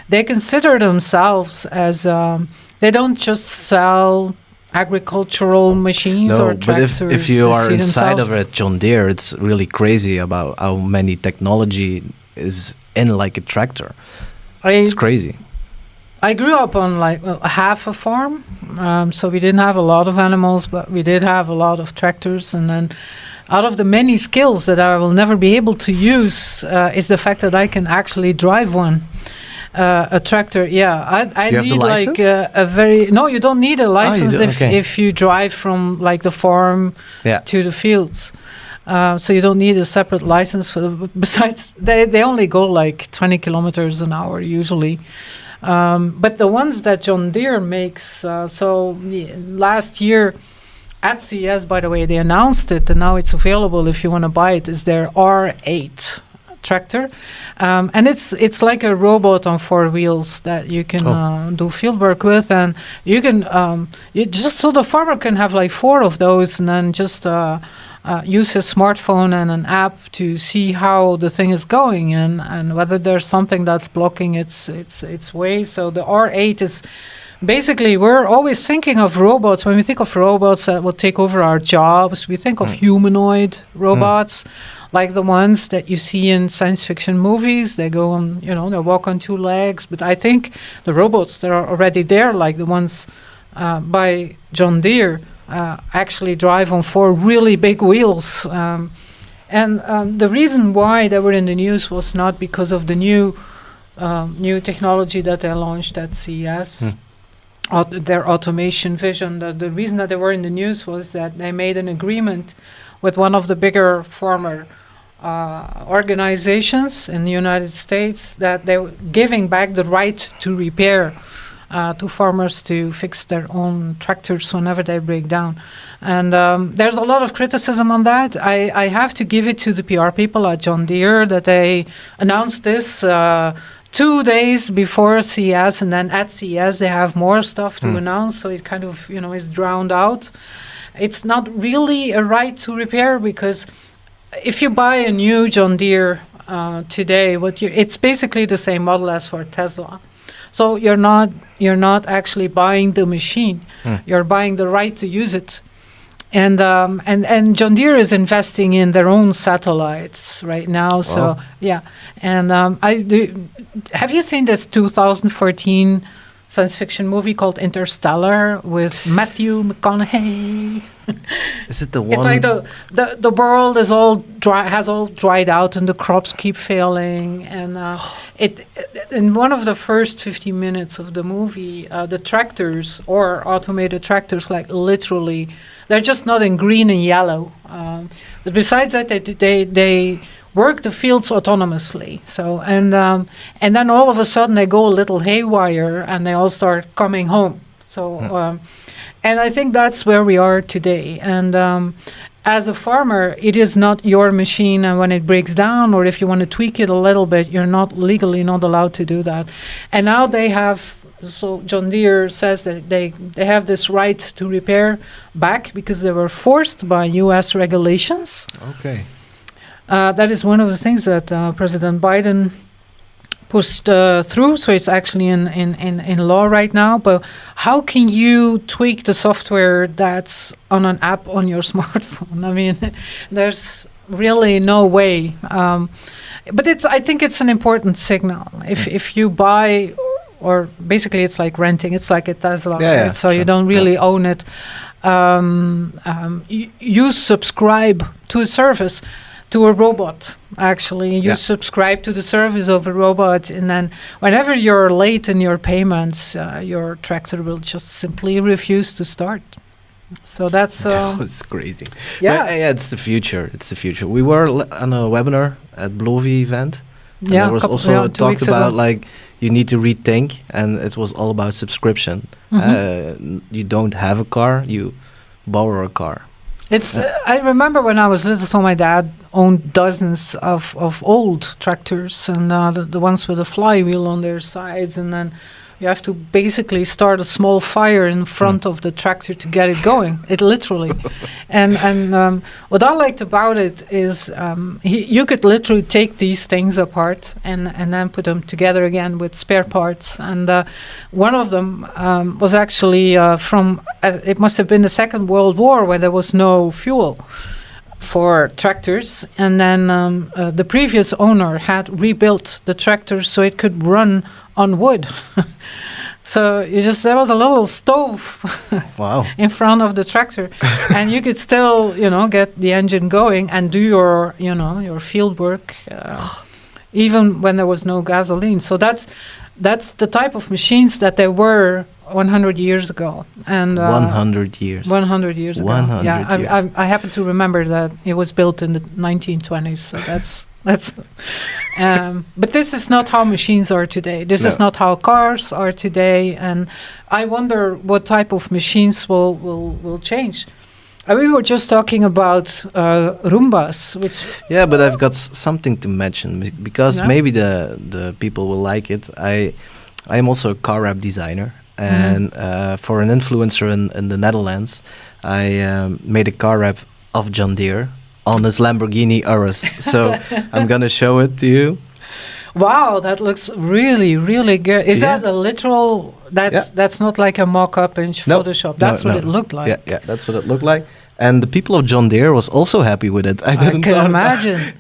they consider themselves as they don't just sell agricultural machines or No, but tractors. if you to are see inside themselves. of it at John Deere, it's really crazy about how many technology is in like a tractor. It's crazy. I grew up on like half a farm, so we didn't have a lot of animals, but we did have a lot of tractors. And then, out of the many skills that I will never be able to use, is the fact that I can actually drive one. A tractor, yeah. I You have the need like license? a very no. You don't need a license don't? Okay. if you drive from like the farm Yeah. to the fields. So you don't need a separate license for the. Besides, they only go like 20 kilometers an hour usually. But the ones that John Deere makes, last year at CES, by the way, they announced it, and now it's available if you want to buy it, is their R8 tractor. And it's like a robot on four wheels that you can do field work with, and you can just so the farmer can have like four of those and then just use his smartphone and an app to see how the thing is going and whether there's something that's blocking its way. So the R8 is basically, we're always thinking of robots. When we think of robots that will take over our jobs, we think of humanoid robots, like the ones that you see in science fiction movies. They go on, they walk on two legs. But I think the robots that are already there, like the ones by John Deere, actually drive on four really big wheels. The reason why they were in the news was not because of the new technology that they launched at CES. Their automation vision. The reason that they were in the news was that they made an agreement with one of the bigger farmer organizations in the United States that they were giving back the right to repair to farmers to fix their own tractors whenever they break down. And there's a lot of criticism on that. I have to give it to the PR people at John Deere that they announced this 2 days before CES, and then at CES they have more stuff to announce, so it kind of is drowned out. It's not really a right to repair, because if you buy a new John Deere today, it's basically the same model as for Tesla. So you're not actually buying the machine. You're buying the right to use it. And John Deere is investing in their own satellites right now. So yeah, and have you seen this 2014 science fiction movie called Interstellar with Matthew McConaughey? Is it the one? It's like the world is has all dried out and the crops keep failing, and in one of the first 15 minutes of the movie, the tractors or automated tractors, like literally, they're just not in green and yellow. But besides that, they work the fields autonomously. So and then all of a sudden they go a little haywire and they all start coming home. So. And I think that's where we are today. And as a farmer, it is not your machine, and when it breaks down, or if you want to tweak it a little bit, you're not legally not allowed to do that. And now they have, so John Deere says that they have this right to repair back because they were forced by U.S. regulations. Okay. That is one of the things that President Biden pushed through, so it's actually in law right now. But how can you tweak the software that's on an app on your smartphone? I mean, there's really no way. But I think it's an important signal. If you buy, or basically it's like renting, it's like a Tesla, right? So you don't really own it. You subscribe to a service, to a robot, actually. You subscribe to the service of a robot, and then whenever you're late in your payments, your tractor will just simply refuse to start. So that's... It's crazy. Yeah. But, it's the future. It's the future. We were on a webinar at Blovi event. And there was also talked about, like, you need to rethink, and it was all about subscription. You don't have a car, you borrow a car. I remember when I was little, so my dad owned dozens of old tractors, and the ones with a flywheel on their sides, and then You have to basically start a small fire in front of the tractor to get it going. It literally. And what I liked about it is you could literally take these things apart and then put them together again with spare parts. And one of them was actually from, it must have been the Second World War, where there was no fuel for tractors, and then the previous owner had rebuilt the tractor so it could run on wood. So there was a little stove wow. in front of the tractor, and you could still, get the engine going and do your field work, even when there was no gasoline. So that's the type of machines that there were 100 years ago. And 100 years. 100 years ago. 100 yeah, years. I happen to remember that it was built in the 1920s. So that's. But this is not how machines are today. This is not how cars are today. And I wonder what type of machines will change. We were just talking about Roombas, which... Yeah, but I've got something to mention, because maybe the people will like it. I am also a car wrap designer, and for an influencer in the Netherlands, I made a car wrap of John Deere on his Lamborghini Urus. So I'm going to show it to you. Wow, that looks really, really good. Is that a literal... That's not like a mock-up in Photoshop. That's what it looked like. Yeah, that's what it looked like. And the people of John Deere was also happy with it. I can imagine.